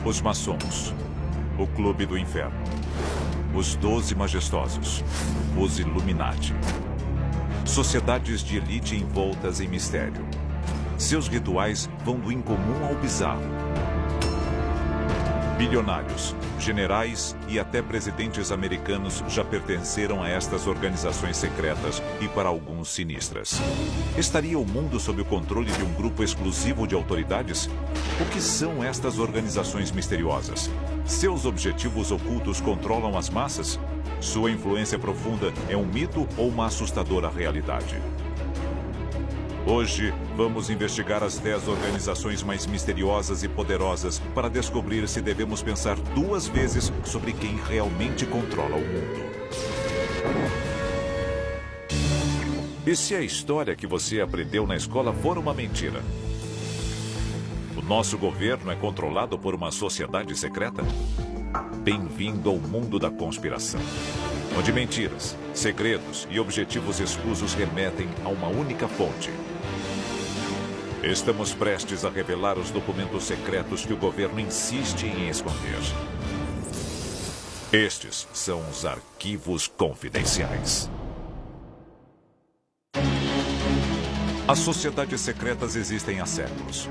Os maçons. O Clube do Inferno. Os 12 Majestosos. Os Illuminati. Sociedades de elite envoltas em mistério. Seus rituais vão do incomum ao bizarro. Bilionários, generais e até presidentes americanos já pertenceram a estas organizações secretas e para alguns sinistras. Estaria o mundo sob o controle de um grupo exclusivo de autoridades? O que são estas organizações misteriosas? Seus objetivos ocultos controlam as massas? Sua influência profunda é um mito ou uma assustadora realidade? Hoje, vamos investigar as 10 organizações mais misteriosas e poderosas para descobrir se devemos pensar 2 vezes sobre quem realmente controla o mundo. E se a história que você aprendeu na escola for uma mentira? O nosso governo é controlado por uma sociedade secreta? Bem-vindo ao mundo da conspiração, onde mentiras, segredos e objetivos escusos remetem a uma única fonte. Estamos prestes a revelar os documentos secretos que o governo insiste em esconder. Estes são os arquivos confidenciais. As sociedades secretas existem há séculos,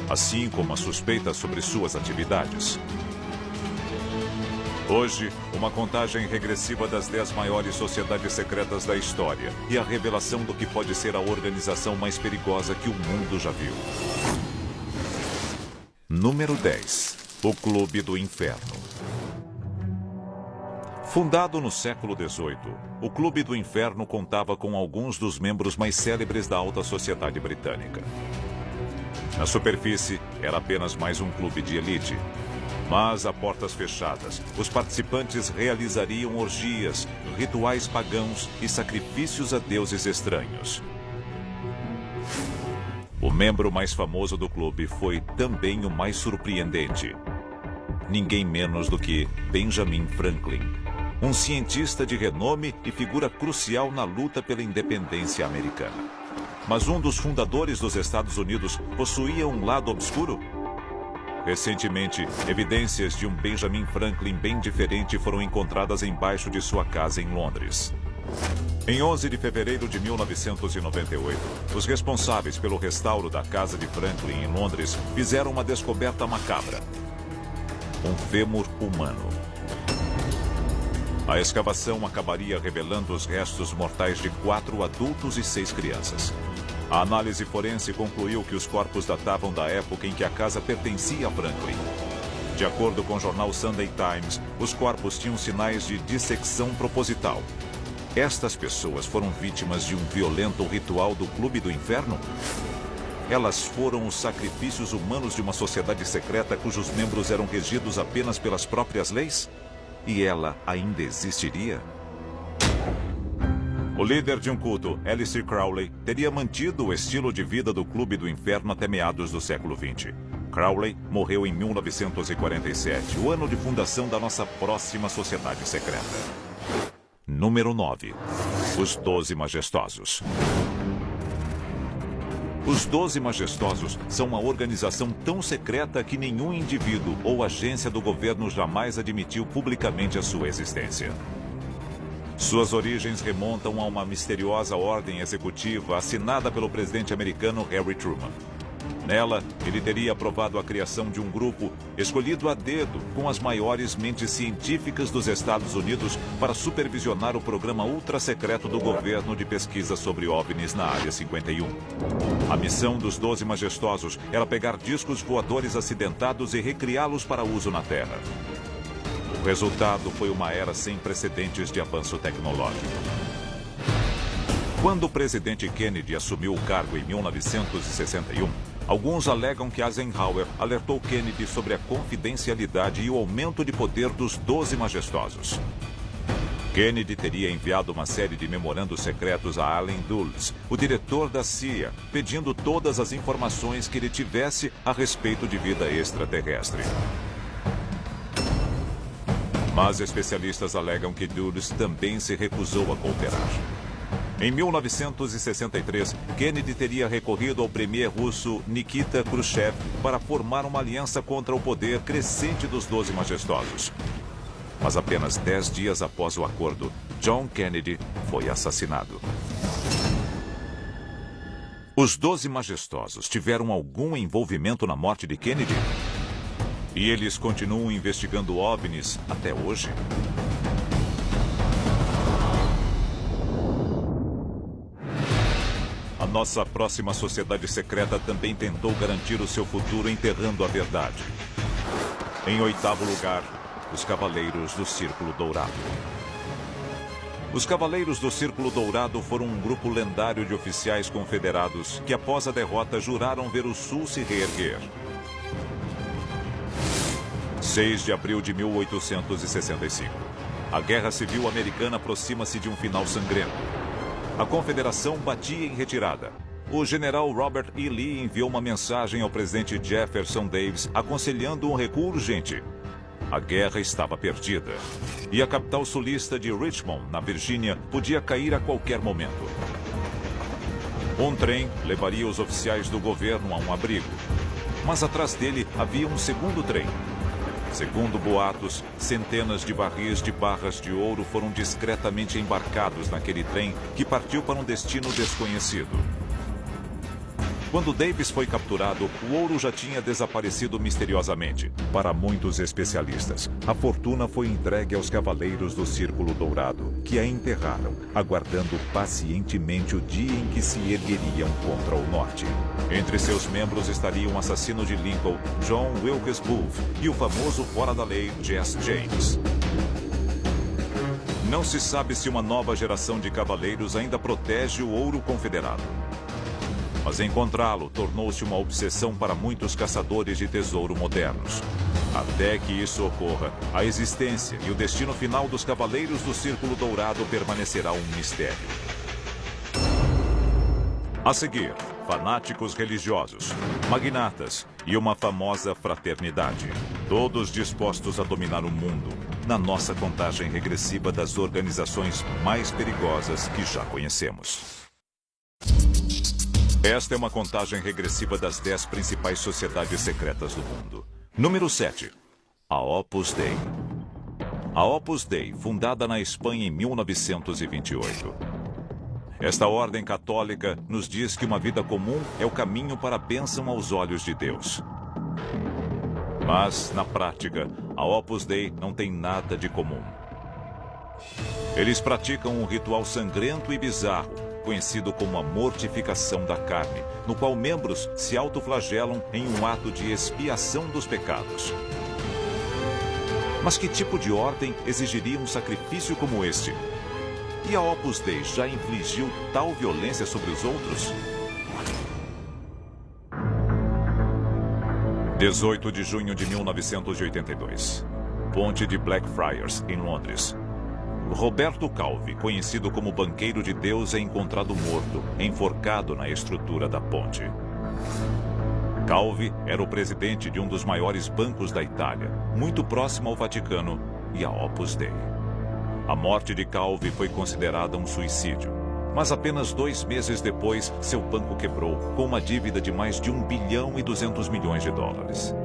assim como as suspeitas sobre suas atividades. Hoje, uma contagem regressiva das 10 maiores sociedades secretas da história e a revelação do que pode ser a organização mais perigosa que o mundo já viu. Número 10. O Clube do Inferno. Fundado no século XVIII, o Clube do Inferno contava com alguns dos membros mais célebres da alta sociedade britânica. Na superfície, era apenas mais um clube de elite. Mas, a portas fechadas, os participantes realizariam orgias, rituais pagãos e sacrifícios a deuses estranhos. O membro mais famoso do clube foi também o mais surpreendente. Ninguém menos do que Benjamin Franklin, um cientista de renome e figura crucial na luta pela independência americana. Mas um dos fundadores dos Estados Unidos possuía um lado obscuro? Recentemente, evidências de um Benjamin Franklin bem diferente foram encontradas embaixo de sua casa em Londres. Em 11 de fevereiro de 1998, os responsáveis pelo restauro da casa de Franklin em Londres fizeram uma descoberta macabra: um fêmur humano. A escavação acabaria revelando os restos mortais de 4 adultos e 6 crianças. A análise forense concluiu que os corpos datavam da época em que a casa pertencia a Franklin. De acordo com o jornal Sunday Times, os corpos tinham sinais de dissecção proposital. Estas pessoas foram vítimas de um violento ritual do Clube do Inferno? Elas foram os sacrifícios humanos de uma sociedade secreta cujos membros eram regidos apenas pelas próprias leis? E ela ainda existiria? O líder de um culto, Aleister Crowley, teria mantido o estilo de vida do Clube do Inferno até meados do século XX. Crowley morreu em 1947, o ano de fundação da nossa próxima sociedade secreta. Número 9. Os 12 Majestosos. Os 12 Majestosos são uma organização tão secreta que nenhum indivíduo ou agência do governo jamais admitiu publicamente a sua existência. Suas origens remontam a uma misteriosa ordem executiva assinada pelo presidente americano Harry Truman. Nela, ele teria aprovado a criação de um grupo escolhido a dedo com as maiores mentes científicas dos Estados Unidos para supervisionar o programa ultra-secreto do governo de pesquisa sobre OVNIs na Área 51. A missão dos 12 Majestosos era pegar discos voadores acidentados e recriá-los para uso na Terra. O resultado foi uma era sem precedentes de avanço tecnológico. Quando o presidente Kennedy assumiu o cargo em 1961, alguns alegam que Eisenhower alertou Kennedy sobre a confidencialidade e o aumento de poder dos 12 Majestosos. Kennedy teria enviado uma série de memorandos secretos a Allen Dulles, o diretor da CIA, pedindo todas as informações que ele tivesse a respeito de vida extraterrestre. Mas especialistas alegam que Dulles também se recusou a cooperar. Em 1963, Kennedy teria recorrido ao premier russo Nikita Khrushchev para formar uma aliança contra o poder crescente dos 12 Majestosos. Mas apenas 10 dias após o acordo, John Kennedy foi assassinado. Os 12 Majestosos tiveram algum envolvimento na morte de Kennedy? E eles continuam investigando OVNIs até hoje? A nossa próxima sociedade secreta também tentou garantir o seu futuro enterrando a verdade. Em 8º lugar, os Cavaleiros do Círculo Dourado. Os Cavaleiros do Círculo Dourado foram um grupo lendário de oficiais confederados que, após a derrota, juraram ver o Sul se reerguer. 6 de abril de 1865. A Guerra Civil Americana aproxima-se de um final sangrento. A Confederação batia em retirada. O general Robert E. Lee enviou uma mensagem ao presidente Jefferson Davis aconselhando um recuo urgente. A guerra estava perdida. E a capital sulista de Richmond, na Virgínia, podia cair a qualquer momento. Um trem levaria os oficiais do governo a um abrigo. Mas atrás dele havia um segundo trem. Segundo boatos, centenas de barris de barras de ouro foram discretamente embarcados naquele trem que partiu para um destino desconhecido. Quando Davis foi capturado, o ouro já tinha desaparecido misteriosamente. Para muitos especialistas, a fortuna foi entregue aos Cavaleiros do Círculo Dourado, que a enterraram, aguardando pacientemente o dia em que se ergueriam contra o norte. Entre seus membros estariam o assassino de Lincoln, John Wilkes Booth, e o famoso fora da lei Jesse James. Não se sabe se uma nova geração de cavaleiros ainda protege o ouro confederado. Mas encontrá-lo tornou-se uma obsessão para muitos caçadores de tesouro modernos. Até que isso ocorra, a existência e o destino final dos Cavaleiros do Círculo Dourado permanecerá um mistério. A seguir, fanáticos religiosos, magnatas e uma famosa fraternidade. Todos dispostos a dominar o mundo, na nossa contagem regressiva das organizações mais perigosas que já conhecemos. Esta é uma contagem regressiva das 10 principais sociedades secretas do mundo. Número 7. A Opus Dei. A Opus Dei, fundada na Espanha em 1928. Esta ordem católica nos diz que uma vida comum é o caminho para a bênção aos olhos de Deus. Mas, na prática, a Opus Dei não tem nada de comum. Eles praticam um ritual sangrento e bizarro, conhecido como a mortificação da carne, no qual membros se autoflagelam em um ato de expiação dos pecados. Mas que tipo de ordem exigiria um sacrifício como este? E a Opus Dei já infligiu tal violência sobre os outros? 18 de junho de 1982. Ponte de Blackfriars, em Londres. Roberto Calvi, conhecido como Banqueiro de Deus, é encontrado morto, enforcado na estrutura da ponte. Calvi era o presidente de um dos maiores bancos da Itália, muito próximo ao Vaticano e à Opus Dei. A morte de Calvi foi considerada um suicídio, mas apenas 2 meses depois, seu banco quebrou, com uma dívida de mais de 1 bilhão e 200 milhões de dólares.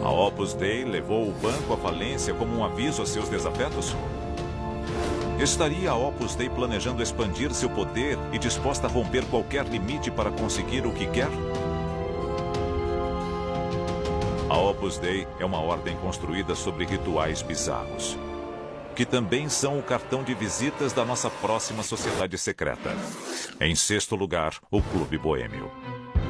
A Opus Dei levou o banco à falência como um aviso a seus desafetos? Estaria a Opus Dei planejando expandir seu poder e disposta a romper qualquer limite para conseguir o que quer? A Opus Dei é uma ordem construída sobre rituais bizarros, que também são o cartão de visitas da nossa próxima sociedade secreta. Em 6º lugar, o Clube Boêmio.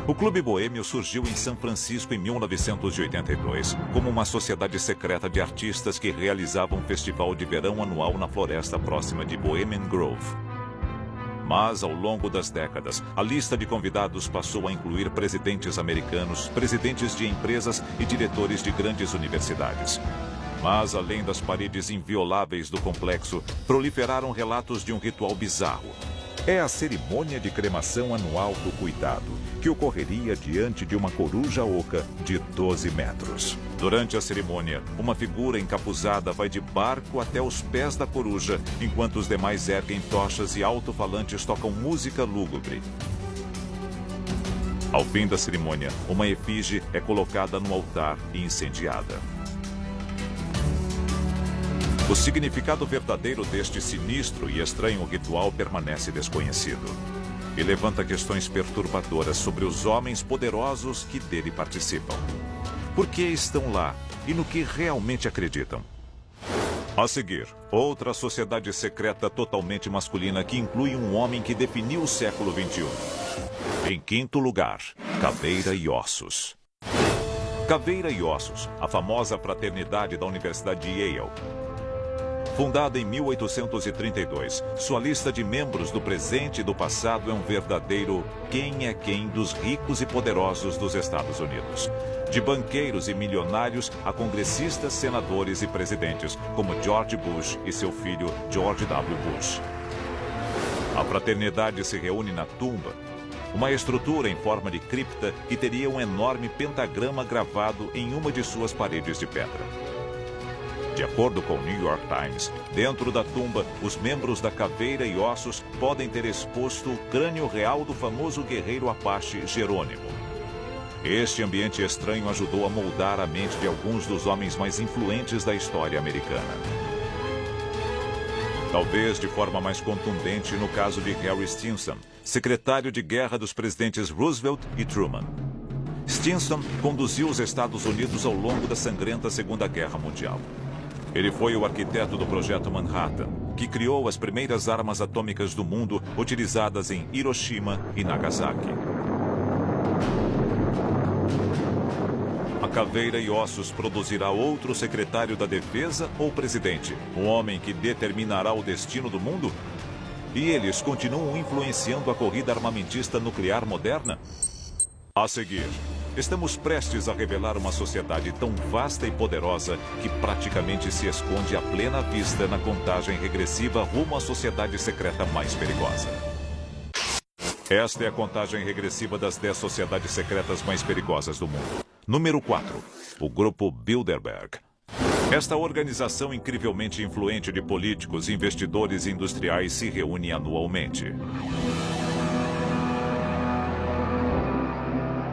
O Clube Boêmio surgiu em São Francisco em 1982, como uma sociedade secreta de artistas que realizavam um festival de verão anual na floresta próxima de Bohemian Grove. Mas, ao longo das décadas, a lista de convidados passou a incluir presidentes americanos, presidentes de empresas e diretores de grandes universidades. Mas, além das paredes invioláveis do complexo, proliferaram relatos de um ritual bizarro. É a cerimônia de cremação anual do cuidado, que ocorreria diante de uma coruja oca de 12 metros. Durante a cerimônia, uma figura encapuzada vai de barco até os pés da coruja, enquanto os demais erguem tochas e alto-falantes tocam música lúgubre. Ao fim da cerimônia, uma efígie é colocada no altar e incendiada. O significado verdadeiro deste sinistro e estranho ritual permanece desconhecido e levanta questões perturbadoras sobre os homens poderosos que dele participam. Por que estão lá e no que realmente acreditam? A seguir, outra sociedade secreta totalmente masculina que inclui um homem que definiu o século XXI. Em quinto lugar, Caveira e Ossos. Caveira e Ossos, a famosa fraternidade da Universidade de Yale. Fundada em 1832, sua lista de membros do presente e do passado é um verdadeiro quem é quem dos ricos e poderosos dos Estados Unidos. De banqueiros e milionários a congressistas, senadores e presidentes, como George Bush e seu filho George W. Bush. A fraternidade se reúne na tumba, uma estrutura em forma de cripta que teria um enorme pentagrama gravado em uma de suas paredes de pedra. De acordo com o New York Times, dentro da tumba, os membros da Caveira e Ossos podem ter exposto o crânio real do famoso guerreiro Apache Jerônimo. Este ambiente estranho ajudou a moldar a mente de alguns dos homens mais influentes da história americana. Talvez de forma mais contundente no caso de Harry Stinson, secretário de guerra dos presidentes Roosevelt e Truman. Stinson conduziu os Estados Unidos ao longo da sangrenta Segunda Guerra Mundial. Ele foi o arquiteto do Projeto Manhattan, que criou as primeiras armas atômicas do mundo utilizadas em Hiroshima e Nagasaki. A Caveira e Ossos produzirá outro secretário da Defesa ou presidente, um homem que determinará o destino do mundo? E eles continuam influenciando a corrida armamentista nuclear moderna? A seguir, estamos prestes a revelar uma sociedade tão vasta e poderosa que praticamente se esconde à plena vista na contagem regressiva rumo à sociedade secreta mais perigosa. Esta é a contagem regressiva das 10 sociedades secretas mais perigosas do mundo. Número 4. O Grupo Bilderberg. Esta organização incrivelmente influente de políticos, investidores e industriais se reúne anualmente.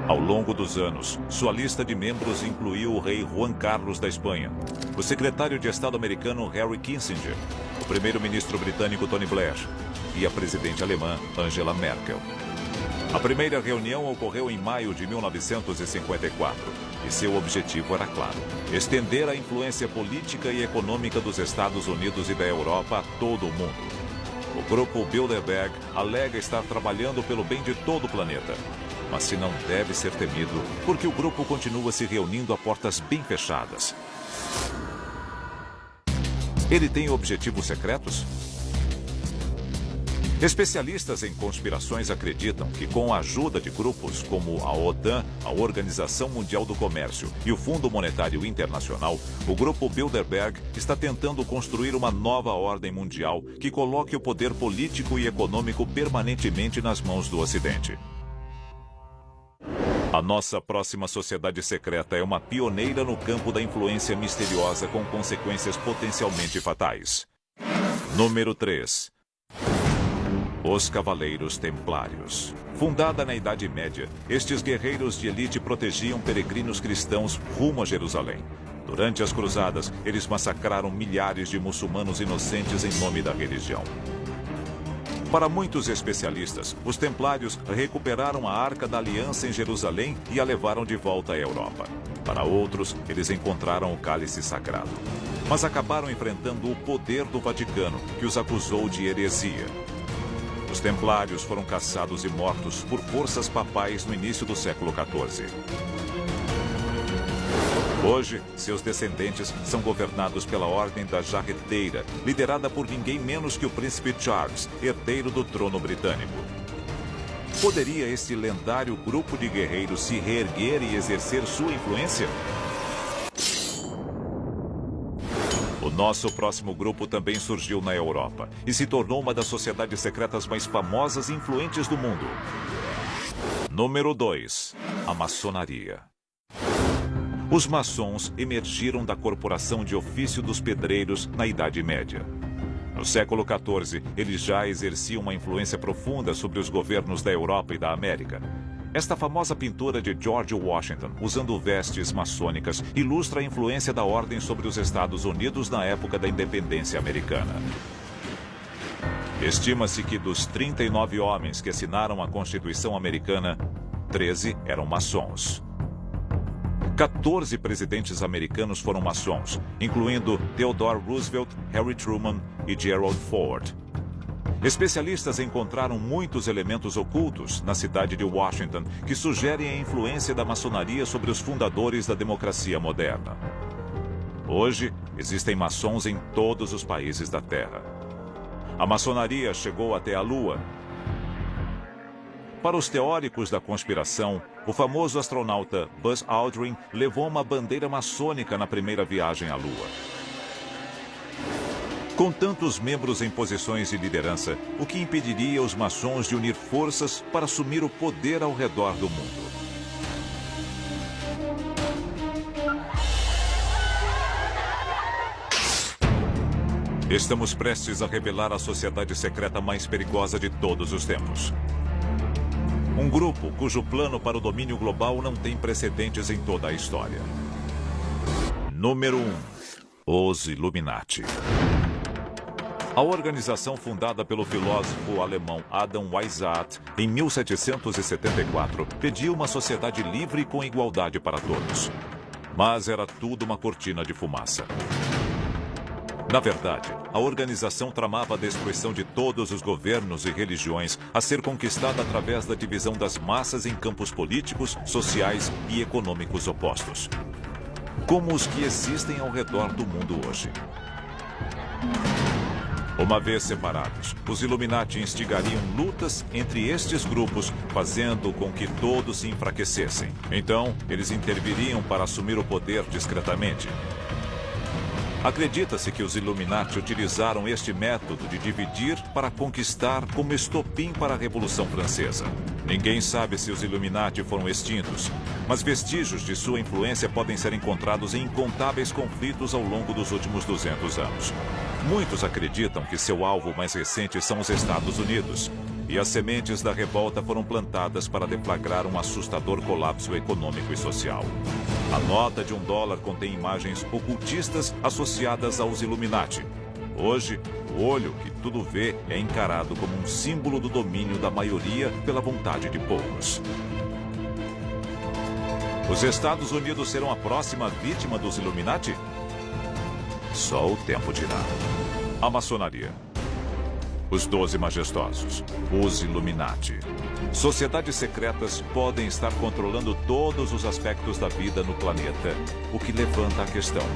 Ao longo dos anos, sua lista de membros incluiu o rei Juan Carlos da Espanha, o secretário de Estado americano Henry Kissinger, o primeiro-ministro britânico Tony Blair e a presidente alemã Angela Merkel. A primeira reunião ocorreu em maio de 1954 e seu objetivo era claro: estender a influência política e econômica dos Estados Unidos e da Europa a todo o mundo. O grupo Bilderberg alega estar trabalhando pelo bem de todo o planeta, mas se não deve ser temido, porque o grupo continua se reunindo a portas bem fechadas. Ele tem objetivos secretos? Especialistas em conspirações acreditam que, com a ajuda de grupos como a OTAN, a Organização Mundial do Comércio e o Fundo Monetário Internacional, o grupo Bilderberg está tentando construir uma nova ordem mundial que coloque o poder político e econômico permanentemente nas mãos do Ocidente. A nossa próxima sociedade secreta é uma pioneira no campo da influência misteriosa com consequências potencialmente fatais. Número 3. Os Cavaleiros Templários. Fundada na Idade Média, estes guerreiros de elite protegiam peregrinos cristãos rumo a Jerusalém. Durante as cruzadas, eles massacraram milhares de muçulmanos inocentes em nome da religião. Para muitos especialistas, os templários recuperaram a Arca da Aliança em Jerusalém e a levaram de volta à Europa. Para outros, eles encontraram o cálice sagrado, mas acabaram enfrentando o poder do Vaticano, que os acusou de heresia. Os templários foram caçados e mortos por forças papais no início do século XIV. Hoje, seus descendentes são governados pela Ordem da Jarreteira, liderada por ninguém menos que o príncipe Charles, herdeiro do trono britânico. Poderia este lendário grupo de guerreiros se reerguer e exercer sua influência? O Nosso próximo grupo também surgiu na Europa e se tornou uma das sociedades secretas mais famosas e influentes do mundo. Número 2. A maçonaria. Os maçons emergiram da corporação de ofício dos pedreiros na Idade Média. No século XIV, eles já exerciam uma influência profunda sobre os governos da Europa e da América. Esta famosa pintura de George Washington, usando vestes maçônicas, ilustra a influência da ordem sobre os Estados Unidos na época da independência americana. Estima-se que dos 39 homens que assinaram a Constituição Americana, 13 eram maçons. 14 presidentes americanos foram maçons, incluindo Theodore Roosevelt, Harry Truman e Gerald Ford. Especialistas encontraram muitos elementos ocultos na cidade de Washington que sugerem a influência da maçonaria sobre os fundadores da democracia moderna. Hoje, existem maçons em todos os países da Terra. A maçonaria chegou até a Lua. Para os teóricos da conspiração, o famoso astronauta Buzz Aldrin levou uma bandeira maçônica na primeira viagem à Lua. Com tantos membros em posições de liderança, o que impediria os maçons de unir forças para assumir o poder ao redor do mundo? Estamos prestes a revelar a sociedade secreta mais perigosa de todos os tempos. Um grupo cujo plano para o domínio global não tem precedentes em toda a história. Número 1. Os Illuminati. A organização fundada pelo filósofo alemão Adam Weishaupt em 1774 pedia uma sociedade livre e com igualdade para todos. Mas era tudo uma cortina de fumaça. Na verdade, a organização tramava a destruição de todos os governos e religiões a ser conquistada através da divisão das massas em campos políticos, sociais e econômicos opostos, como os que existem ao redor do mundo hoje. Uma vez separados, os Illuminati instigariam lutas entre estes grupos, fazendo com que todos se enfraquecessem. Então, eles interviriam para assumir o poder discretamente. Acredita-se que os Illuminati utilizaram este método de dividir para conquistar como estopim para a Revolução Francesa. Ninguém sabe se os Illuminati foram extintos, mas vestígios de sua influência podem ser encontrados em incontáveis conflitos ao longo dos últimos 200 anos. Muitos acreditam que seu alvo mais recente são os Estados Unidos, e as sementes da revolta foram plantadas para deflagrar um assustador colapso econômico e social. A nota de $1 contém imagens ocultistas associadas aos Illuminati. Hoje, o olho que tudo vê é encarado como um símbolo do domínio da maioria pela vontade de poucos. Os Estados Unidos serão a próxima vítima dos Illuminati? Só o tempo dirá. A maçonaria. Os 12 majestosos, os Illuminati. Sociedades secretas podem estar controlando todos os aspectos da vida no planeta, o que levanta a questão: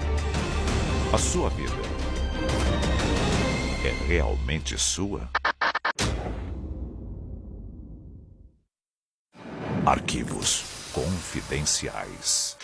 a sua vida é realmente sua? Arquivos confidenciais.